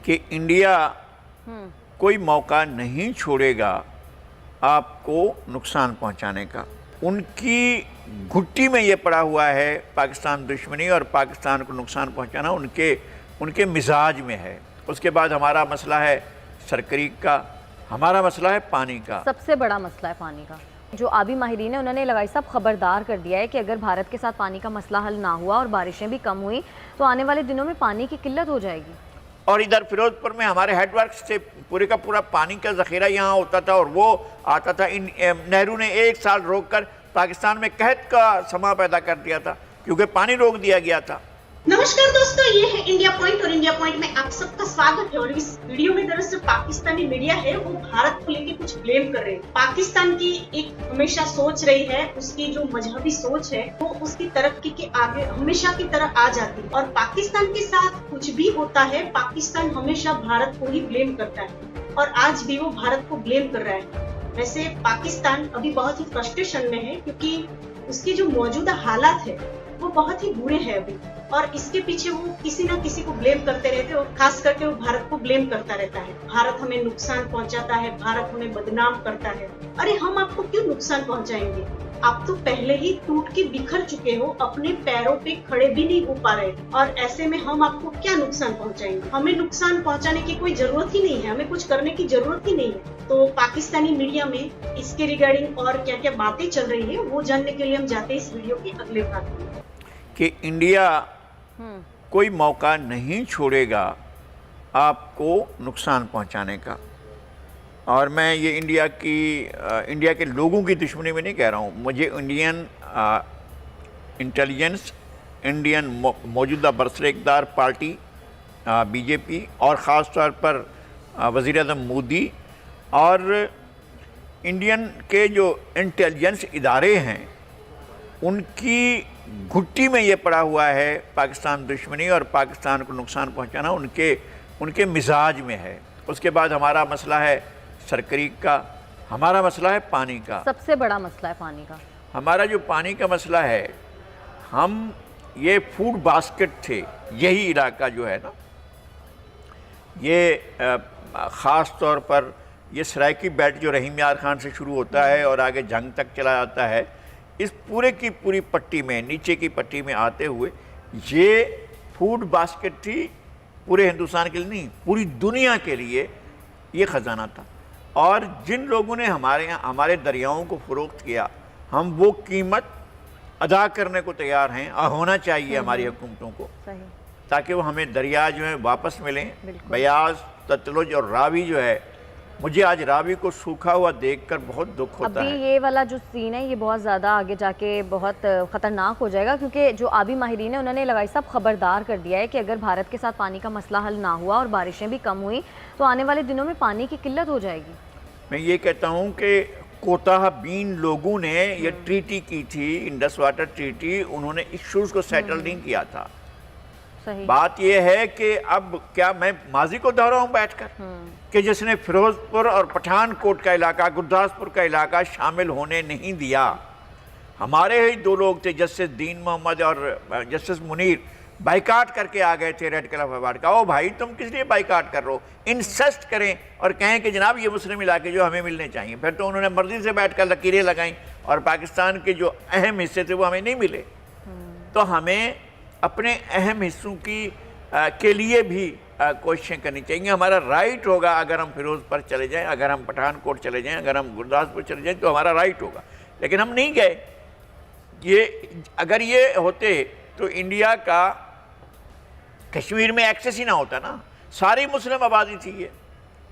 کہ انڈیا کوئی موقع نہیں چھوڑے گا آپ کو نقصان پہنچانے کا۔ ان کی گھٹی میں یہ پڑا ہوا ہے پاکستان دشمنی اور پاکستان کو نقصان پہنچانا ان کے مزاج میں ہے۔ اس کے بعد ہمارا مسئلہ ہے سرکریک کا، ہمارا مسئلہ ہے پانی کا۔ سب سے بڑا مسئلہ ہے پانی کا۔ جو آبی ماہرین ہیں انہوں نے لگائی صاحب خبردار کر دیا ہے کہ اگر بھارت کے ساتھ پانی کا مسئلہ حل نہ ہوا اور بارشیں بھی کم ہوئی تو آنے والے دنوں میں پانی کی قلت ہو جائے گی۔ اور ادھر فیروز پور میں ہمارے ہیڈ ورکس سے پورے کا پورا پانی کا ذخیرہ یہاں ہوتا تھا اور وہ آتا تھا۔ نہرو نے 1 سال روک کر پاکستان میں قحط کا سما پیدا کر دیا تھا کیونکہ پانی روک دیا گیا تھا۔ نمسکار دوستو، یہ ہے انڈیا پوائنٹ اور انڈیا پوائنٹ میں آپ سب کا سواگت ہے۔ اور اس ویڈیو میں دراصل پاکستانی میڈیا ہے وہ بھارت کو لے کے کچھ بلیم کر رہے ہیں۔ پاکستان کی ایک ہمیشہ سوچ رہی ہے، اس کی جو مذہبی سوچ ہے وہ اس کی ترقی کے آگے ہمیشہ کی طرح آ جاتی ہے، اور پاکستان کے ساتھ کچھ بھی ہوتا ہے پاکستان ہمیشہ بھارت کو ہی بلیم کرتا ہے، اور آج بھی وہ بھارت کو بلیم کر رہا ہے۔ ویسے پاکستان ابھی بہت ہی فرسٹریشن میں ہے کیونکہ اس کی جو موجودہ حالات ہے وہ بہت ہی برے ہیں ابھی، اور اس کے پیچھے وہ کسی نہ کسی کو بلیم کرتے رہتے، اور خاص کر کے وہ بھارت کو بلیم کرتا رہتا ہے۔ بھارت ہمیں نقصان پہنچاتا ہے، بھارت ہمیں بدنام کرتا ہے۔ ارے ہم آپ کو کیوں نقصان پہنچائیں گے؟ آپ تو پہلے ہی ٹوٹ کے بکھر چکے ہو، اپنے پیروں پہ کھڑے بھی نہیں ہو پا رہے، اور ایسے میں ہم آپ کو کیا نقصان پہنچائیں گے؟ ہمیں نقصان پہنچانے کی کوئی ضرورت ہی نہیں ہے، ہمیں کچھ کرنے کی ضرورت ہی نہیں ہے۔ تو پاکستانی میڈیا میں اس کے ریگارڈنگ اور کیا کیا باتیں چل رہی ہیں وہ جاننے کے لیے ہم جاتے ہیں اس ویڈیو کے اگلے بھاگ میں کہ انڈیا کوئی موقع نہیں چھوڑے گا آپ کو نقصان پہنچانے کا۔ اور میں یہ انڈیا کے لوگوں کی دشمنی میں نہیں کہہ رہا ہوں، مجھے انڈین انٹیلیجنس، انڈین موجودہ برسر اقتدار پارٹی بی جے پی، اور خاص طور پر وزیر اعظم مودی اور انڈین کے جو انٹیلیجنس ادارے ہیں ان کی گھٹی میں یہ پڑا ہوا ہے پاکستان دشمنی اور پاکستان کو نقصان پہنچانا ان کے مزاج میں ہے۔ اس کے بعد ہمارا مسئلہ ہے سرکریک کا، ہمارا مسئلہ ہے پانی کا۔ سب سے بڑا مسئلہ ہے پانی کا۔ ہمارا جو پانی کا مسئلہ ہے، ہم یہ فوڈ باسکٹ تھے، یہی علاقہ جو ہے نا، یہ خاص طور پر یہ سرائکی بیلٹ جو رحیم یار خان سے شروع ہوتا ہے اور آگے جنگ تک چلا جاتا ہے، اس پورے کی پوری پٹی میں، نیچے کی پٹی میں آتے ہوئے یہ فوڈ باسکٹ تھی، پورے ہندوستان کے لیے نہیں، پوری دنیا کے لیے یہ خزانہ تھا۔ اور جن لوگوں نے ہمارے دریاؤں کو فروخت کیا، ہم وہ قیمت ادا کرنے کو تیار ہیں، اور ہونا چاہیے ہماری حکومتوں کو، تاکہ وہ ہمیں دریا جو ہیں واپس ملیں۔ بیاس، ستلج اور راوی جو ہے، مجھے آج راوی کو سوکھا ہوا دیکھ کر بہت دکھ ہوتا ہے۔ ابھی یہ والا جو سین ہے یہ بہت زیادہ آگے جا کے بہت خطرناک ہو جائے گا، کیونکہ جو آبی ماہرین ہیں انہوں نے لگائی صاحب خبردار کر دیا ہے کہ اگر بھارت کے ساتھ پانی کا مسئلہ حل نہ ہوا اور بارشیں بھی کم ہوئی تو آنے والے دنوں میں پانی کی قلت ہو جائے گی۔ میں یہ کہتا ہوں کہ کوتاہ بین لوگوں نے یہ ٹریٹی کی تھی، انڈس واٹر ٹریٹی، انہوں نے ایشوز کو سیٹل نہیں کیا تھا۔ بات یہ ہے کہ اب کیا میں ماضی کو دہراؤں بیٹھ کر کہ جس نے فیروز پور اور پٹھان کوٹ کا علاقہ، گرداسپور کا علاقہ شامل ہونے نہیں دیا۔ ہمارے ہی 2 لوگ تھے، جسٹس دین محمد اور جسٹس منیر، بائیکاٹ کر کے آ گئے تھے ریڈ کلف ایوارڈ کا۔ او بھائی تم کس لیے بائیکاٹ کر رہے ہو؟ انسسٹ کریں اور کہیں کہ جناب یہ مسلم علاقے جو ہمیں ملنے چاہیے۔ پھر تو انہوں نے مرضی سے بیٹھ کر لکیریں لگائیں اور پاکستان کے جو اہم حصے تھے وہ ہمیں نہیں ملے۔ تو ہمیں اپنے اہم حصوں کے لیے بھی کوششیں کرنی چاہیے۔ ہمارا رائٹ ہوگا اگر ہم فیروز پر چلے جائیں، اگر ہم پٹھان کوٹ چلے جائیں، اگر ہم گرداسپور چلے جائیں تو ہمارا رائٹ ہوگا، لیکن ہم نہیں گئے۔ اگر یہ ہوتے تو انڈیا کا کشمیر میں ایکسیس ہی نہ ہوتا نا، ساری مسلم آبادی تھی، یہ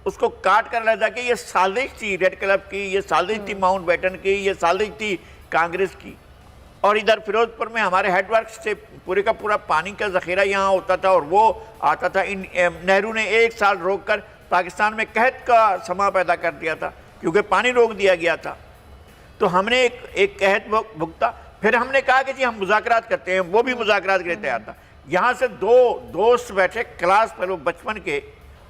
اس کو کاٹ کر لیتا کہ یہ سازش تھی ریڈ کلف کی، یہ سازش تھی ماؤنٹ بیٹن کی، یہ سازش تھی کانگریس کی۔ اور ادھر فیروز پور میں ہمارے ہیڈ ورکس سے پورے کا پورا پانی کا ذخیرہ یہاں ہوتا تھا اور وہ آتا تھا۔ نہرو نے 1 سال روک کر پاکستان میں قحط کا سما پیدا کر دیا تھا کیونکہ پانی روک دیا گیا تھا۔ تو ہم نے ایک قحط بھگتا، پھر ہم نے کہا کہ جی ہم مذاکرات کرتے ہیں، وہ بھی مذاکرات کے لیے تیار تھا۔ یہاں سے 2 دوست بیٹھے، کلاس فیلو بچپن کے،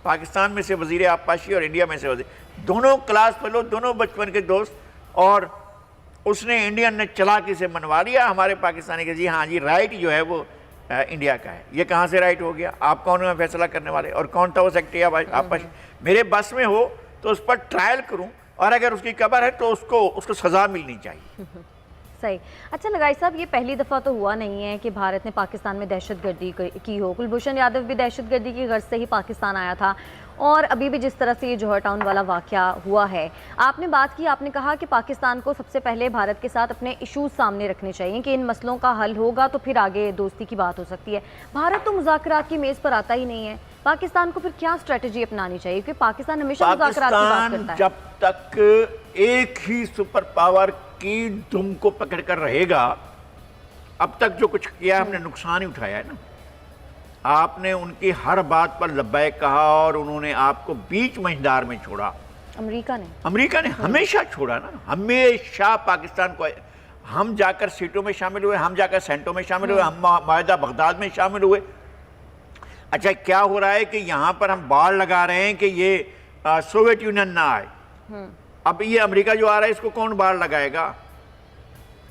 پاکستان میں سے وزیر آبپاشی اور انڈیا میں سے وزیر، دونوں کلاس فیلو، دونوں بچپن کے دوست، اور اس نے انڈین نے چلاکی سے منوا لیا ہمارے پاکستانی کے جی ہاں جی رائٹ جو ہے وہ इंडिया का है। ये कहाँ से राइट हो गया? आप कौन है फैसला करने वाले? और कौन था वो सेक्रेटरी आपस? मेरे बस में हो तो उस पर ट्रायल करूं, और अगर उसकी कबर है तो उसको सज़ा मिलनी चाहिए। सही। अच्छा लगाई साहब, ये पहली दफ़ा तो हुआ नहीं है कि भारत ने पाकिस्तान में दहशतगर्दी की हो। कुलभूषण यादव भी दहशतगर्दी की गर्ज से ही पाकिस्तान आया था, और अभी भी जिस तरह से ये जौहर टाउन वाला वाक़या हुआ है, आपने बात की, आपने कहा कि पाकिस्तान को सबसे पहले भारत के साथ अपने इशूज़ सामने रखने चाहिए कि इन मसलों का हल होगा तो फिर आगे दोस्ती की बात हो सकती है। भारत तो मुज़ाकरात की मेज़ पर आता ही नहीं है, पाकिस्तान को फिर क्या स्ट्रेटजी अपनानी चाहिए? क्योंकि पाकिस्तान हमेशा मुज़ाकरात की बात करता है। जब तक एक ही सुपर पावर की दुम को पकड़ कर रहेगा, अब तक जो कुछ किया हमने नुकसान ही उठाया है ना। आपने उनकी हर बात पर लब्बैक कहा और उन्होंने आपको बीच मझधार में छोड़ा। अमेरिका ने हमेशा छोड़ा ना, हमेशा पाकिस्तान को। हम जाकर सीटों में शामिल हुए, हम जाकर सेंटों में शामिल हुए, हम माहिदा बगदाद में शामिल हुए। अच्छा, क्या हो रहा है कि यहाँ पर हम बाड़ लगा रहे हैं कि ये सोवियत यूनियन ना आए। अब ये अमेरिका जो आ रहा है, इसको कौन बाड़ लगाएगा?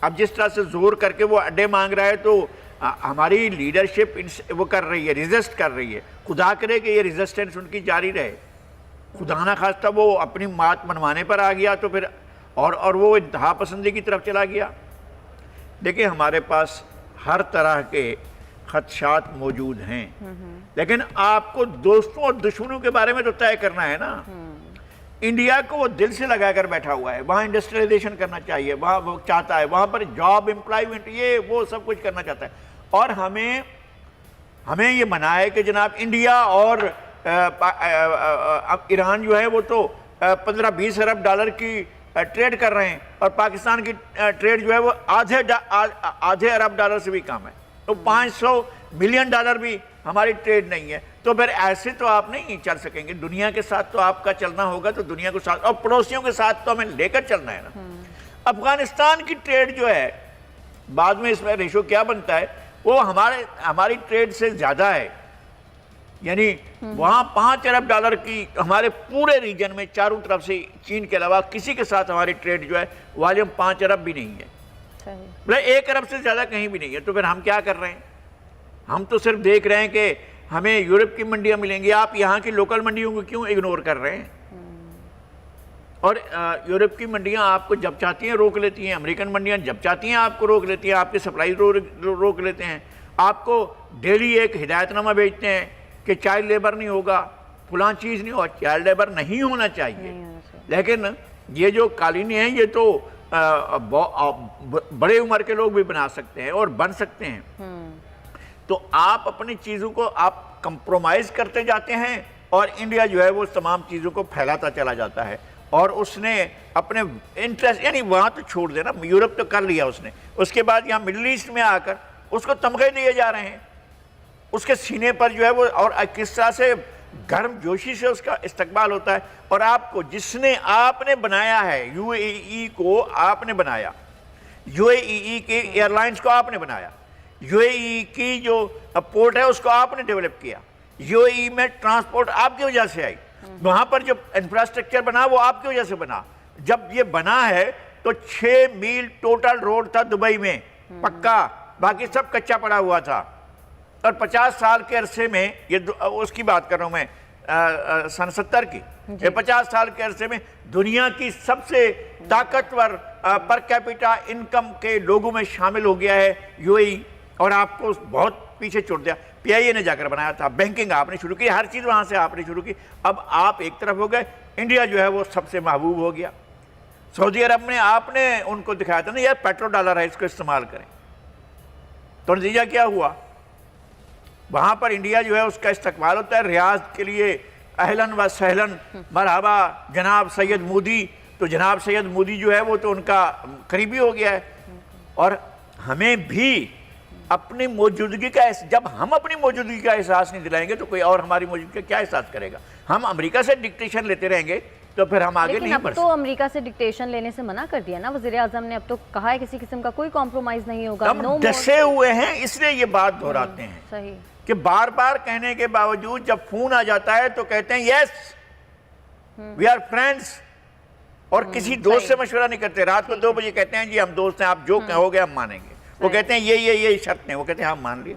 अब जिस तरह से जोर करके वो अड्डे मांग रहा है, तो हमारी लीडरशिप वो कर रही है, रिजिस्ट कर रही है। खुदा करे कि ये रेजिस्टेंस उनकी जारी रहे। खुदा ना खास्ता वो अपनी बात मनवाने पर आ गया तो फिर और वो इंतहा पसंदी की तरफ चला गया। देखिए, हमारे पास हर तरह के खदशात मौजूद हैं, लेकिन आपको दोस्तों और दुश्मनों के बारे में तो तय करना है ना। इंडिया को वो दिल से लगाकर बैठा हुआ है, वहाँ इंडस्ट्रियलाइजेशन करना चाहिए, वहाँ वो चाहता है, वहाँ पर जॉब एम्प्लॉयमेंट ये वो सब कुछ करना चाहता है। और हमें ये मना है कि जनाब इंडिया और ईरान जो है वो तो 15-20 अरब डॉलर की ट्रेड कर रहे हैं, और पाकिस्तान की ट्रेड जो है वो आधे अरब डॉलर से भी कम है। तो 500 मिलियन डॉलर भी हमारी ट्रेड नहीं है। तो फिर ऐसे तो आप नहीं चल सकेंगे। दुनिया के साथ तो आपका चलना होगा, तो दुनिया के साथ और पड़ोसियों के साथ तो हमें लेकर चलना है ना। अफगानिस्तान की ट्रेड जो है, बाद में इसमें रेशो क्या बनता है, वो हमारी ट्रेड से ज़्यादा है। यानी वहाँ 5 अरब डॉलर की हमारे पूरे रीजन में चारों तरफ से चीन के अलावा किसी के साथ हमारी ट्रेड जो है वॉल्यूम 5 अरब भी नहीं है, मतलब 1 अरब से ज़्यादा कहीं भी नहीं है। तो फिर हम क्या कर रहे हैं? हम तो सिर्फ देख रहे हैं कि हमें यूरोप की मंडियाँ मिलेंगी, आप यहाँ की लोकल मंडियों को क्यों इग्नोर कर रहे हैं? और यूरोप की मंडियाँ आपको जब चाहती हैं रोक लेती हैं, अमेरिकन मंडियाँ जब चाहती हैं आपको रोक लेती हैं, आपकी सप्लाई रोक लेते हैं। आपको डेली एक हिदायतनामा भेजते हैं कि चाइल्ड लेबर नहीं होगा, फलां चीज़ नहीं होगा, चाइल्ड लेबर नहीं होना चाहिए। लेकिन ये जो कालीन हैं, ये तो बड़े उम्र के लोग भी बना सकते हैं और बन सकते हैं। तो आप अपनी चीज़ों को आप कंप्रोमाइज़ करते जाते हैं, और इंडिया जो है वो तमाम चीज़ों को फैलाता चला जाता है। और उसने अपने इंटरेस्ट, यानी वहाँ तो छोड़ देना, यूरोप तो कर लिया उसने, उसके बाद यहाँ मिडिल ईस्ट में आकर उसको तमगे दिए जा रहे हैं। उसके सीने पर जो है वो, और किस तरह से गर्म जोशी से उसका इस्तकबाल होता है। और आपको आपने बनाया है, यूएई को आपने बनाया, यूएई के एयरलाइंस को आपने बनाया, यूएई की जो पोर्ट है उसको आपने डेवलप किया, यूएई में ट्रांसपोर्ट आपकी वजह से आई, वहाँ पर जो इंफ्रास्ट्रक्चर बना वो आपकी वजह से बना। जब ये बना है तो 6 मील टोटल रोड था दुबई में पक्का, बाकी सब कच्चा पड़ा हुआ था। और 50 साल के अरसे में, ये उसकी बात कर रहा हूँ मैं, सन 70 की, ये 50 साल के अरसे में दुनिया की सबसे ताकतवर पर कैपिटा इनकम के लोगों में शामिल हो गया है यूएई। और आपको बहुत पीछे छोड़ दिया। पीआईए ने जाकर बनाया था, बैंकिंग आपने शुरू की, हर चीज़ वहाँ से आपने शुरू की। अब आप एक तरफ हो गए, इंडिया जो है वो सबसे महबूब हो गया। सऊदी अरब में आपने उनको दिखाया था ना, यार पेट्रो डॉलर है, इसको इस्तेमाल करें। तो नतीजा क्या हुआ? वहाँ पर इंडिया जो है उसका इस्तकबाल होता है। रियाज के लिए अहलन व सहलन, मरहबा जनाब सैयद मोदी। तो जनाब सैयद मोदी जो है वो तो उनका करीबी हो गया है। और हमें भी अपनी मौजूदगी का, जब हम अपनी मौजूदगी का एहसास नहीं दिलाएंगे तो कोई और हमारी मौजूदगी का क्या एहसास करेगा? हम अमेरिका से डिक्टेशन लेते रहेंगे तो फिर हम आगे नहीं बढ़ सकते। तो अमेरिका से डिक्टेशन लेने से मना कर दिया ना वज़ीर आज़म ने। अब तो कहा है किसी किस्म का कोई कॉम्प्रोमाइज़ नहीं होगा। हम डसे हुए हैं, इसलिए ये बात दोहराते हैं। सही कि बार बार कहने के बावजूद जब फोन आ जाता है तो कहते हैं यस वी आर फ्रेंड्स, और किसी दोस्त से मशवरा नहीं करते। रात को 2 बजे कहते हैं जी हम दोस्त हैं, आप जो कहोगे हम मानेंगे। वो कहते हैं ये शर्त है, वो कहते हैं हम मान लिए।